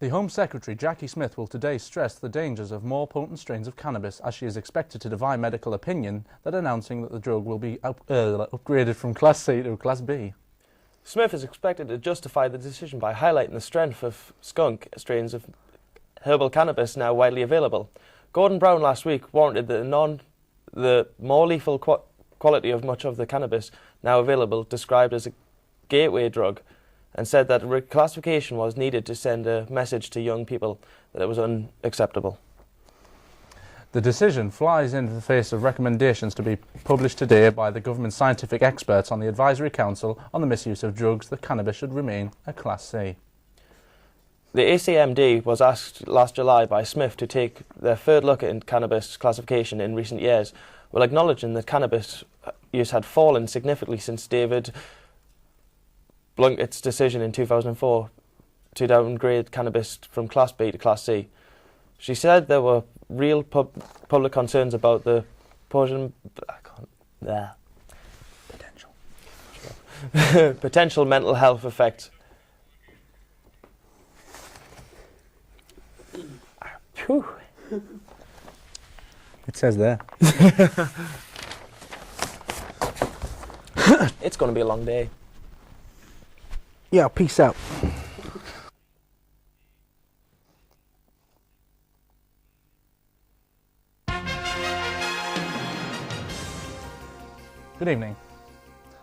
The Home Secretary, Jackie Smith, will today stress the dangers of more potent strains of cannabis, as she is expected to defy medical opinion that announcing that the drug will be upgraded from Class C to Class B. Smith is expected to justify the decision by highlighting the strength of skunk strains of herbal cannabis now widely available. Gordon Brown last week warranted the more lethal quality of much of the cannabis now available, described as a gateway drug, and said that reclassification was needed to send a message to young people that it was unacceptable. The decision flies in the face of recommendations to be published today by the government's scientific experts on the Advisory Council on the Misuse of Drugs that cannabis should remain a Class C. The ACMD was asked last July by Smith to take their third look at cannabis classification in recent years, while acknowledging that cannabis use had fallen significantly since David Blunkett's decision in 2004 to downgrade cannabis from Class B to Class C. She said there were real public concerns about the potential mental health effects. It says there. It's going to be a long day. Yeah, peace out. Good evening.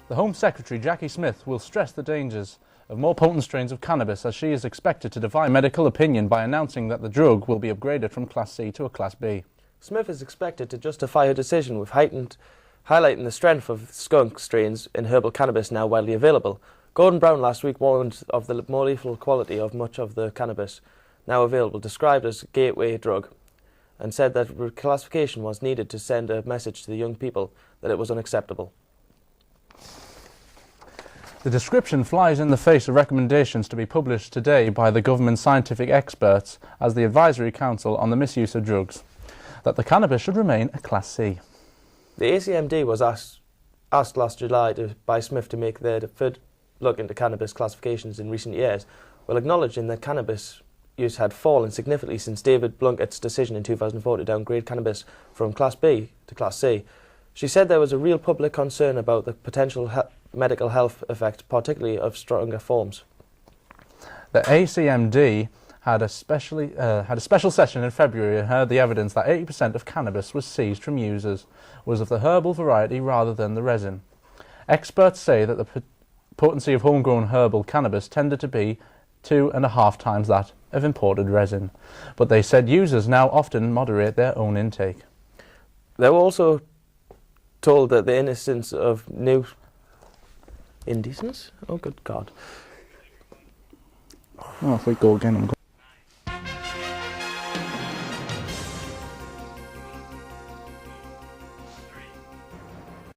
The Home Secretary, Jackie Smith, will stress the dangers of more potent strains of cannabis, as she is expected to defy medical opinion by announcing that the drug will be upgraded from Class C to a Class B. Smith is expected to justify her decision with highlighting the strength of skunk strains in herbal cannabis now widely available. Gordon Brown last week warned of the more lethal quality of much of the cannabis now available, described as a gateway drug, and said that reclassification was needed to send a message to the young people that it was unacceptable. The description flies in the face of recommendations to be published today by the government's scientific experts as the Advisory Council on the Misuse of Drugs, that the cannabis should remain a Class C. The ACMD was asked last July by Smith to make their third look into cannabis classifications in recent years, while acknowledging that cannabis use had fallen significantly since David Blunkett's decision in 2004 to downgrade cannabis from Class B to Class C. She said there was a real public concern about the potential medical health effects, particularly of stronger forms. The ACMD had a special session in February and heard the evidence that 80% of cannabis was seized from users was of the herbal variety rather than the resin. Experts say that the potency of homegrown herbal cannabis tended to be 2.5 times that of imported resin, but they said users now often moderate their own intake. They were also told that the innocence of new indecence? Oh, good God. Oh, if we go again, I'm going.